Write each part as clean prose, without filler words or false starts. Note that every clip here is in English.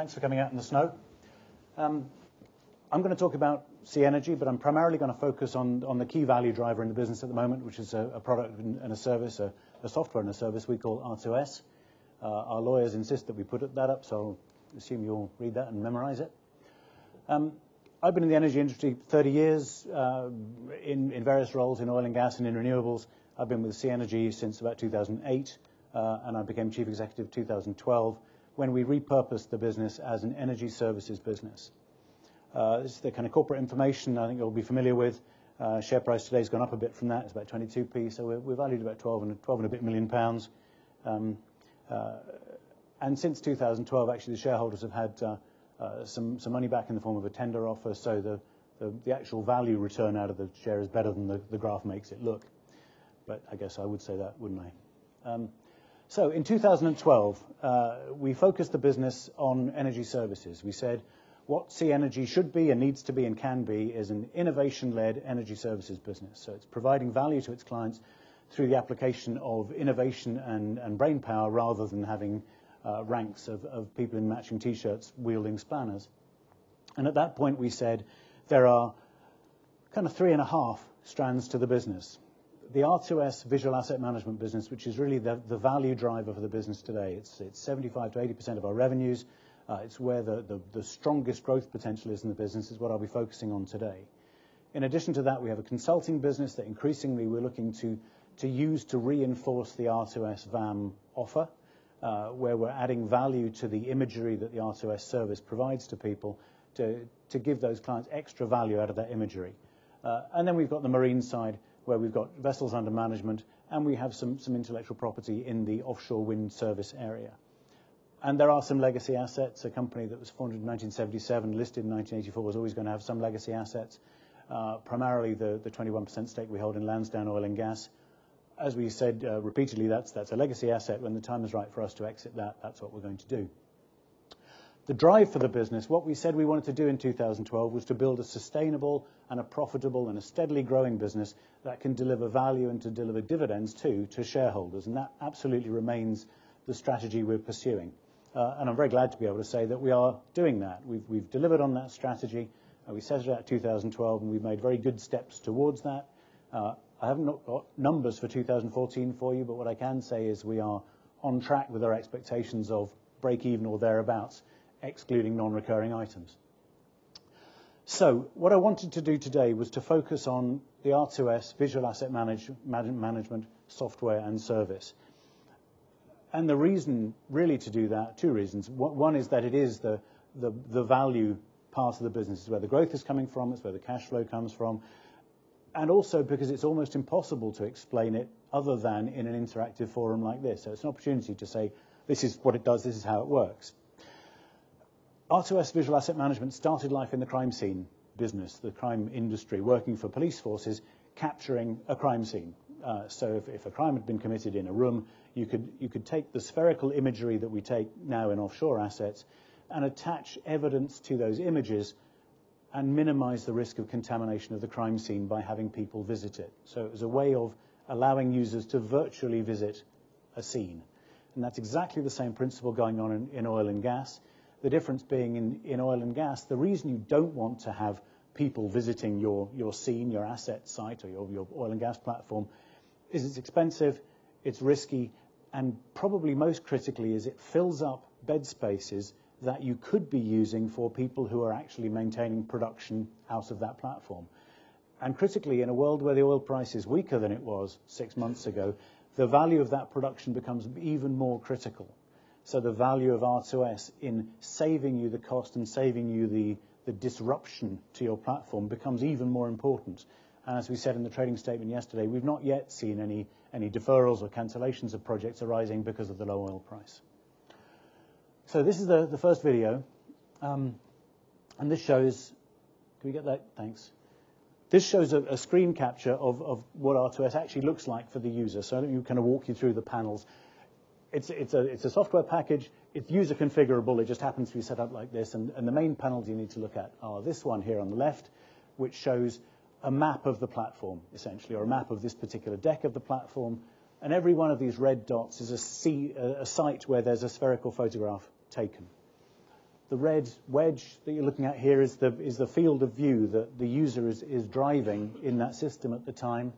Thanks for coming out in the snow. I'm going to talk about SeaEnergy, but I'm primarily going to focus on the key value driver in the business at the moment, which is a product and a service, a software and a service we call R2S. Our lawyers insist that we put that up, so I'll assume you'll read that and memorize it. I've been in the energy industry 30 years in various roles in oil and gas and in renewables. I've been with SeaEnergy since about 2008, and I became chief executive in 2012 when we repurposed the business as an energy services business. This is the kind of corporate information I think you'll be familiar with. Share price today has gone up a bit from that. It's about 22p, so we're valued about 12 and a bit million pounds. And since 2012, actually, the shareholders have had some money back in the form of a tender offer, so the actual value return out of the share is better than the graph makes it look. But I guess I would say that, wouldn't I? So in 2012, we focused the business on energy services. We said what SeaEnergy should be and needs to be and can be is an innovation-led energy services business. So it's providing value to its clients through the application of innovation and brain power rather than having ranks of people in matching T-shirts wielding spanners. And at that point we said there are kind of 3.5 strands to the business. The R2S visual asset management business, which is really the value driver for the business today. It's 75 to 80% of our revenues. It's where the strongest growth potential is in the business, is what I'll be focusing on today. In addition to that, we have a consulting business that increasingly we're looking to use to reinforce the R2S VAM offer, where we're adding value to the imagery that the R2S service provides to people to give those clients extra value out of that imagery. And then we've got the marine side, where we've got vessels under management, and we have some intellectual property in the offshore wind service area. And there are some legacy assets. A company that was founded in 1977, listed in 1984, was always going to have some legacy assets, primarily the 21% stake we hold in Lansdowne Oil and Gas. As we said repeatedly, that's a legacy asset. When the time is right for us to exit that, that's what we're going to do. The drive for the business, what we said we wanted to do in 2012 was to build a sustainable and a profitable and a steadily growing business that can deliver value and to deliver dividends to shareholders. And that absolutely remains the strategy we're pursuing. And I'm very glad to be able to say that we are doing that. We've delivered on that strategy. We set it out in 2012, and we've made very good steps towards that. I haven't got numbers for 2014 for you, but what I can say is we are on track with our expectations of break even or thereabouts, excluding non-recurring items. So what I wanted to do today was to focus on the R2S visual asset management software and service. And the reason really to do that, two reasons. One is that it is the value part of the business. It's where the growth is coming from, it's where the cash flow comes from, and also because it's almost impossible to explain it other than in an interactive forum like this. So it's an opportunity to say, this is what it does, this is how it works. R2S Visual Asset Management started life in the crime scene business, the crime industry, working for police forces, capturing a crime scene. So if a crime had been committed in a room, you could take the spherical imagery that we take now in offshore assets and attach evidence to those images and minimize the risk of contamination of the crime scene by having people visit it. So it was a way of allowing users to virtually visit a scene. And that's exactly the same principle going on in oil and gas. The difference being in oil and gas, the reason you don't want to have people visiting your scene, your asset site, or your oil and gas platform is it's expensive, it's risky, and probably most critically is it fills up bed spaces that you could be using for people who are actually maintaining production out of that platform. And critically, in a world where the oil price is weaker than it was 6 months ago, the value of that production becomes even more critical. So the value of R2S in saving you the cost and saving you the disruption to your platform becomes even more important. And as we said in the trading statement yesterday, we've not yet seen any deferrals or cancellations of projects arising because of the low oil price. So this is the first video, and this shows, can we get that? Thanks. This shows a screen capture of what R2S actually looks like for the user. So let me kind of walk you through the panels. It's a software package. It's user configurable. It just happens to be set up like this. And the main panels you need to look at are this one here on the left, which shows a map of the platform, essentially, or a map of this particular deck of the platform. And every one of these red dots is a site where there's a spherical photograph taken. The red wedge that you're looking at here is the field of view that the user is driving in that system at the time.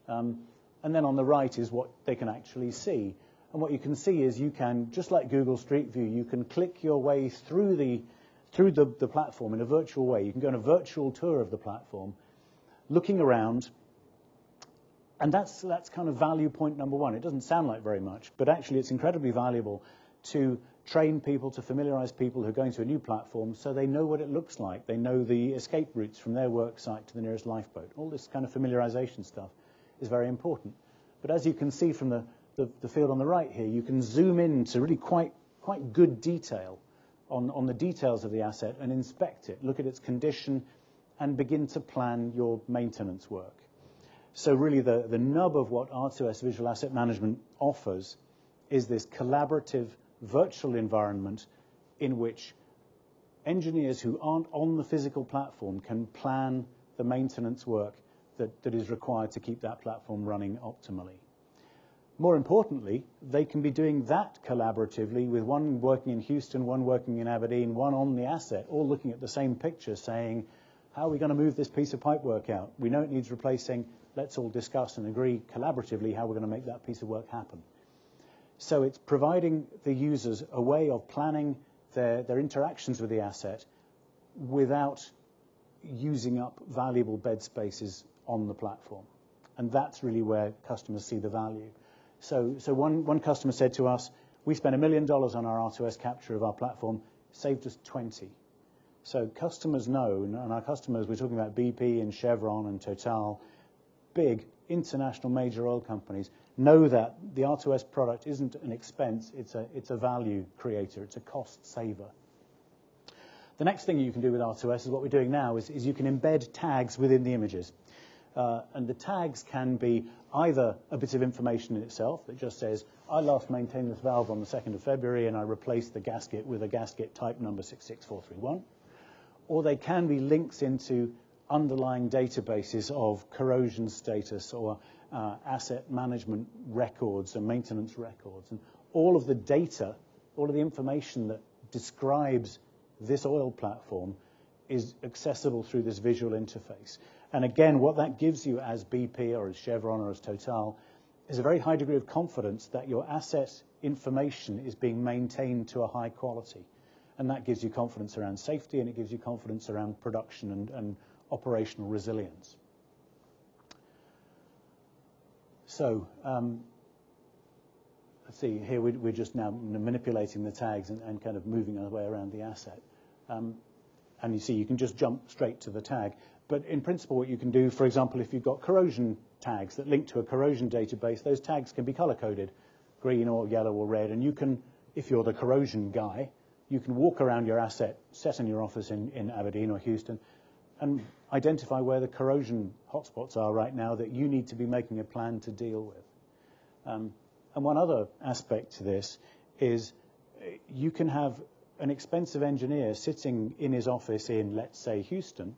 And then on the right is what they can actually see. And what you can see is you can, just like Google Street View, you can click your way through the platform in a virtual way. You can go on a virtual tour of the platform, looking around. And that's kind of value point number one. It doesn't sound like very much, but actually it's incredibly valuable to train people, to familiarize people who are going to a new platform so they know what it looks like. They know the escape routes from their work site to the nearest lifeboat. All this kind of familiarization stuff is very important. But as you can see from the field on the right here, you can zoom in to really quite good detail on the details of the asset and inspect it, look at its condition, and begin to plan your maintenance work. So really the nub of what R2S Visual Asset Management offers is this collaborative virtual environment in which engineers who aren't on the physical platform can plan the maintenance work that is required to keep that platform running optimally. More importantly, they can be doing that collaboratively with one working in Houston, one working in Aberdeen, one on the asset, all looking at the same picture saying, how are we going to move this piece of pipework out? We know it needs replacing. Let's all discuss and agree collaboratively how we're going to make that piece of work happen. So it's providing the users a way of planning their interactions with the asset without using up valuable bed spaces on the platform. And that's really where customers see the value. So one customer said to us, we spent $1 million on our R2S capture of our platform, saved us 20. So customers know, and our customers, we're talking about BP and Chevron and Total, big international major oil companies, know that the R2S product isn't an expense, it's a value creator, it's a cost saver. The next thing you can do with R2S is what we're doing now, is you can embed tags within the images. And the tags can be either a bit of information in itself that just says, I last maintained this valve on the 2nd of February and I replaced the gasket with a gasket type number 66431. Or they can be links into underlying databases of corrosion status or asset management records and maintenance records. And all of the data, all of the information that describes this oil platform is accessible through this visual interface. And again, what that gives you as BP or as Chevron or as Total is a very high degree of confidence that your asset information is being maintained to a high quality. And that gives you confidence around safety, and it gives you confidence around production and operational resilience. So let's see, here we're just now manipulating the tags and kind of moving our way around the asset. And you see, you can just jump straight to the tag. But in principle, what you can do, for example, if you've got corrosion tags that link to a corrosion database, those tags can be color-coded, green or yellow or red. And you can, if you're the corrosion guy, you can walk around your asset, set in your office in Aberdeen or Houston, and identify where the corrosion hotspots are right now that you need to be making a plan to deal with. And one other aspect to this is you can have an expensive engineer sitting in his office in, let's say, Houston,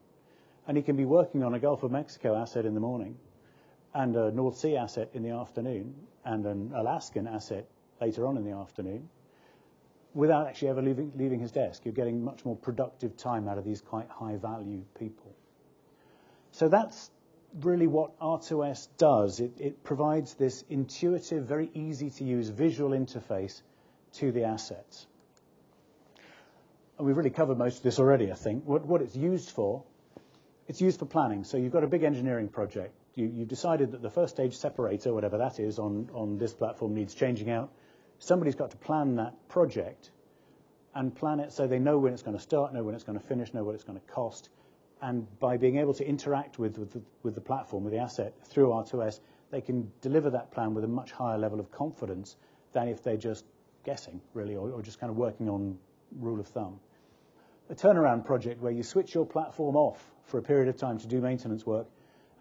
and he can be working on a Gulf of Mexico asset in the morning and a North Sea asset in the afternoon and an Alaskan asset later on in the afternoon without actually ever leaving his desk. You're getting much more productive time out of these quite high-value people. So that's really what R2S does. It provides this intuitive, very easy-to-use visual interface to the assets. And we've really covered most of this already, I think. What it's used for, it's used for planning. So you've got a big engineering project. You've decided that the first stage separator, whatever that is, on this platform needs changing out. Somebody's got to plan that project and plan it so they know when it's going to start, know when it's going to finish, know what it's going to cost. And by being able to interact with the platform, with the asset through R2S, they can deliver that plan with a much higher level of confidence than if they're just guessing, really, or just kind of working on rule of thumb. A turnaround project where you switch your platform off for a period of time to do maintenance work,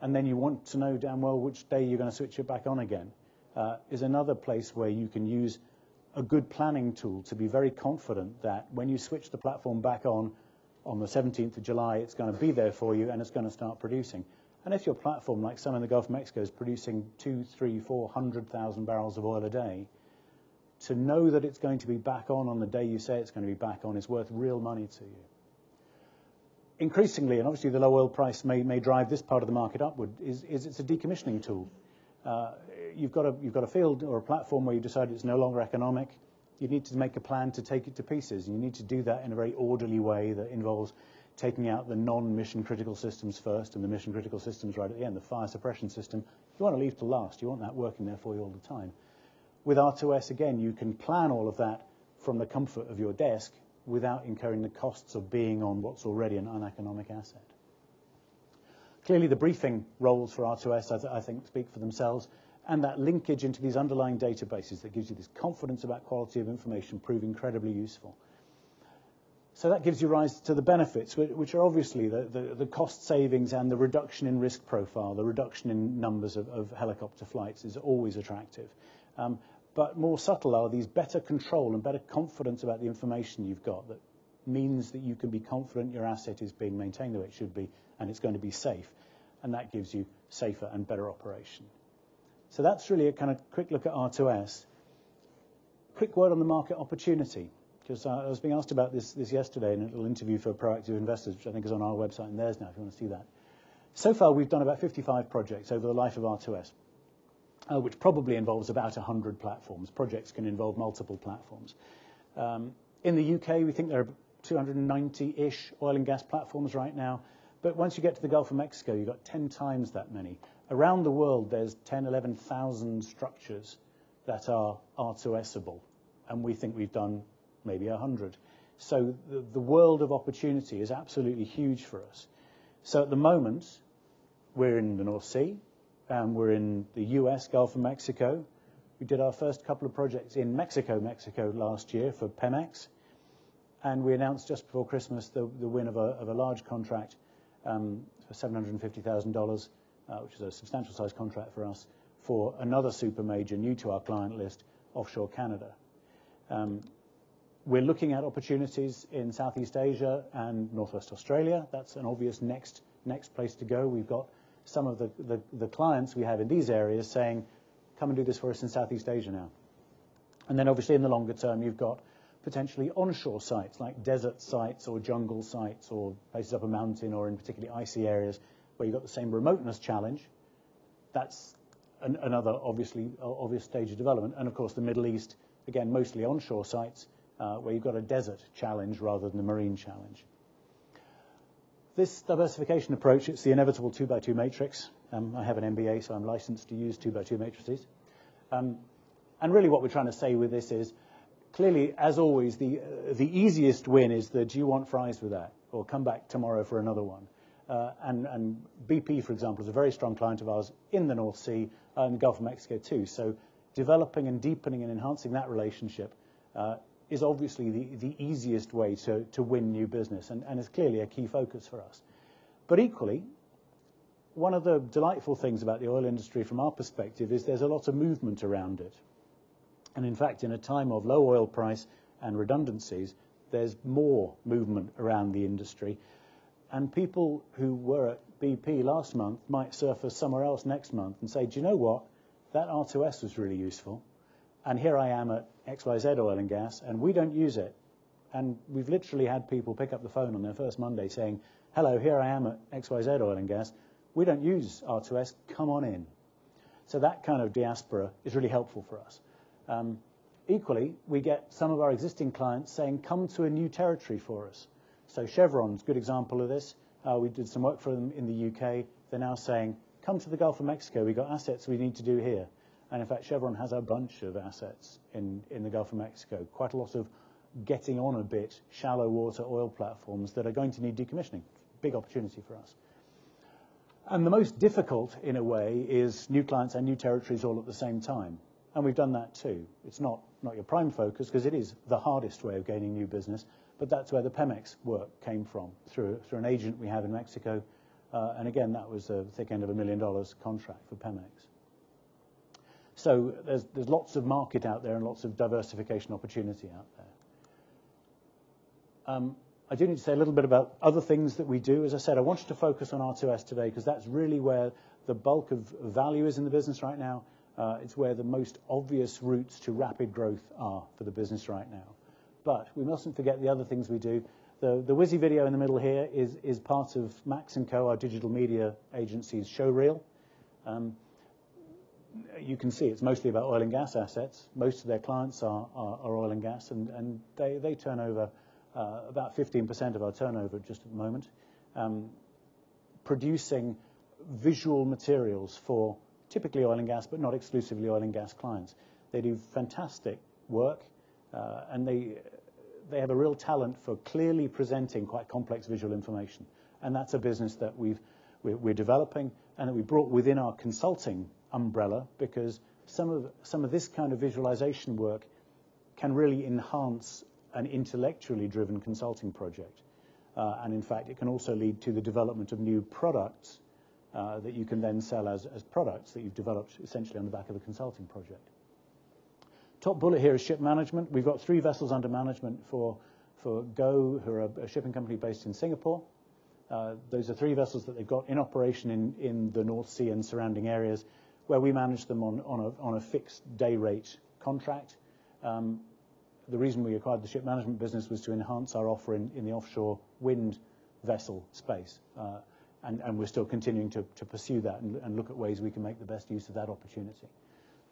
and then you want to know damn well which day you're going to switch it back on again, is another place where you can use a good planning tool to be very confident that when you switch the platform back on the 17th of July, it's going to be there for you and it's going to start producing. And if your platform, like some in the Gulf of Mexico, is producing 200,000, 300,000, 400,000 barrels of oil a day, to know that it's going to be back on the day you say it's going to be back on is worth real money to you. Increasingly, and obviously the low oil price may drive this part of the market upward, is it's a decommissioning tool. You've got a field or a platform where you decide it's no longer economic. You need to make a plan to take it to pieces. You need to do that in a very orderly way that involves taking out the non-mission critical systems first and the mission critical systems right at the end, the fire suppression system. You want to leave to last. You want that working there for you all the time. With R2S, again, you can plan all of that from the comfort of your desk without incurring the costs of being on what's already an uneconomic asset. Clearly, the briefing roles for R2S, I think, speak for themselves, and that linkage into these underlying databases that gives you this confidence about quality of information prove incredibly useful. So that gives you rise to the benefits, which are obviously the cost savings and the reduction in risk profile, the reduction in numbers of helicopter flights is always attractive. But more subtle are these better control and better confidence about the information you've got that means that you can be confident your asset is being maintained the way it should be and it's going to be safe. And that gives you safer and better operation. So that's really a kind of quick look at R2S. Quick word on the market opportunity, because I was being asked about this yesterday in a little interview for Proactive Investors, which I think is on our website and theirs now if you want to see that. So far we've done about 55 projects over the life of R2S. Which probably involves about 100 platforms. Projects can involve multiple platforms. In the UK, we think there are 290-ish oil and gas platforms right now. But once you get to the Gulf of Mexico, you've got 10 times that many. Around the world, there's 11,000 structures that are R2S-able. And we think we've done maybe 100. So the world of opportunity is absolutely huge for us. So at the moment, we're in the North Sea. We're in the US, Gulf of Mexico. We did our first couple of projects in Mexico last year for Pemex. And we announced just before Christmas the win of a large contract for $750,000, which is a substantial size contract for us, for another super major new to our client list, offshore Canada. We're looking at opportunities in Southeast Asia and Northwest Australia. That's an obvious next place to go. We've got some of the clients we have in these areas saying, come and do this for us in Southeast Asia now. And then obviously in the longer term, you've got potentially onshore sites like desert sites or jungle sites or places up a mountain or in particularly icy areas where you've got the same remoteness challenge. That's another obvious stage of development. And of course the Middle East, again, mostly onshore sites where you've got a desert challenge rather than a marine challenge. This diversification approach, it's the inevitable 2x2 matrix. I have an MBA, so I'm licensed to use 2x2 matrices. And really what we're trying to say with this is, clearly, as always, the easiest win is the do you want fries with that? Or come back tomorrow for another one. And BP, for example, is a very strong client of ours in the North Sea and the Gulf of Mexico too. So developing and deepening and enhancing that relationship is obviously the easiest way to win new business and is clearly a key focus for us. But equally, one of the delightful things about the oil industry from our perspective is there's a lot of movement around it. And in fact, in a time of low oil price and redundancies, there's more movement around the industry. And people who were at BP last month might surface somewhere else next month and say, do you know what? That R2S was really useful. And here I am at XYZ Oil and Gas, and we don't use it. And we've literally had people pick up the phone on their first Monday saying, hello, here I am at XYZ Oil and Gas. We don't use R2S. Come on in. So that kind of diaspora is really helpful for us. Equally, we get some of our existing clients saying, come to a new territory for us. So Chevron's a good example of this. We did some work for them in the UK. They're now saying, come to the Gulf of Mexico. We've got assets we need to do here. And in fact, Chevron has a bunch of assets in the Gulf of Mexico, quite a lot of getting on a bit shallow water oil platforms that are going to need decommissioning. Big opportunity for us. And the most difficult, in a way, is new clients and new territories all at the same time. And we've done that too. It's not your prime focus, because it is the hardest way of gaining new business, but that's where the Pemex work came from, through an agent we have in Mexico. And again, that was the thick end of $1 million contract for Pemex. So there's lots of market out there and lots of diversification opportunity out there. I do need to say a little bit about other things that we do. As I said, I wanted to focus on R2S today because that's really where the bulk of value is in the business right now. It's where the most obvious routes to rapid growth are for the business right now. But we mustn't forget the other things we do. The Wizzy video in the middle here is part of Max & Co., our digital media agency's showreel. You can see it's mostly about oil and gas assets. Most of their clients are oil and gas, and they turn over about 15% of our turnover just at the moment, producing visual materials for typically oil and gas, but not exclusively oil and gas clients. They do fantastic work, and they have a real talent for clearly presenting quite complex visual information. And that's a business that we're developing and that we brought within our consulting umbrella, because some of this kind of visualization work can really enhance an intellectually driven consulting project. And in fact, it can also lead to the development of new products that you can then sell as products that you've developed essentially on the back of a consulting project. Top bullet here is ship management. We've got 3 vessels under management for Go, who are a shipping company based in Singapore. Those are 3 vessels that they've got in operation in the North Sea and surrounding areas, where we manage them on a fixed day rate contract. The reason we acquired the ship management business was to enhance our offer in the offshore wind vessel space. And we're still continuing to pursue that and look at ways we can make the best use of that opportunity.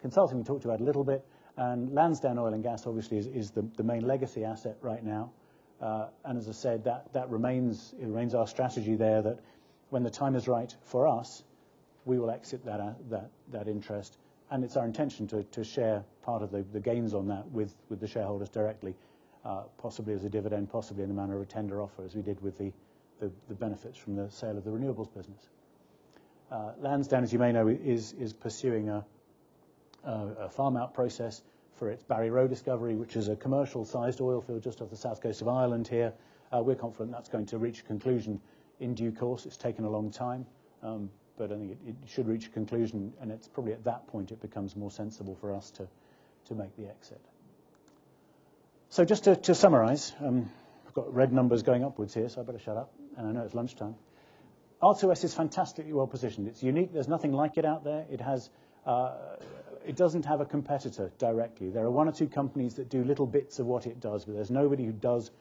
Consulting we talked about a little bit, and Lansdowne Oil and Gas obviously is the main legacy asset right now. And as I said, that remains our strategy there, that when the time is right for us, we will exit that interest. And it's our intention to share part of the gains on that with the shareholders directly, possibly as a dividend, possibly in the manner of a tender offer, as we did with the benefits from the sale of the renewables business. Lansdowne, as you may know, is pursuing a farm-out process for its Barry Row discovery, which is a commercial-sized oil field just off the south coast of Ireland here. We're confident that's going to reach a conclusion in due course. It's taken a long time, but I think it should reach a conclusion, and it's probably at that point it becomes more sensible for us to make the exit. So just to summarise, I've got red numbers going upwards here, so I better shut up, and I know it's lunchtime. R2S is fantastically well positioned. It's unique. There's nothing like it out there. It doesn't have a competitor directly. There are 1 or 2 companies that do little bits of what it does, but there's nobody who does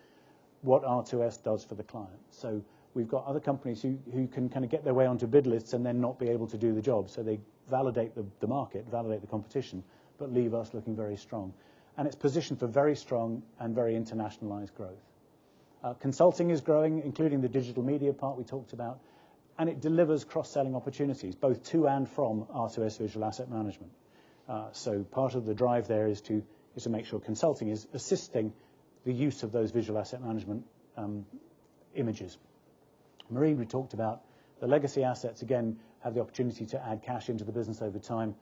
what R2S does for the client. So we've got other companies who can kind of get their way onto bid lists and then not be able to do the job. So they validate the market, validate the competition, but leave us looking very strong. And it's positioned for very strong and very internationalized growth. Consulting is growing, including the digital media part we talked about, and it delivers cross-selling opportunities, both to and from R2S Visual Asset Management. So part of the drive there is to make sure consulting is assisting the use of those visual asset management images. Marine, we talked about. The legacy assets, again, have the opportunity to add cash into the business over time,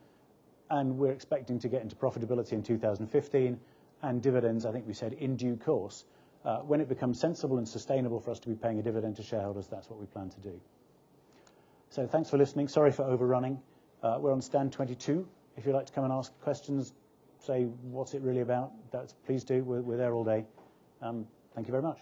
and we're expecting to get into profitability in 2015, and dividends, I think we said, in due course. When it becomes sensible and sustainable for us to be paying a dividend to shareholders, that's what we plan to do. So thanks for listening. Sorry for overrunning. We're on stand 22. If you'd like to come and ask questions, say what's it really about, please do. We're there all day. Thank you very much.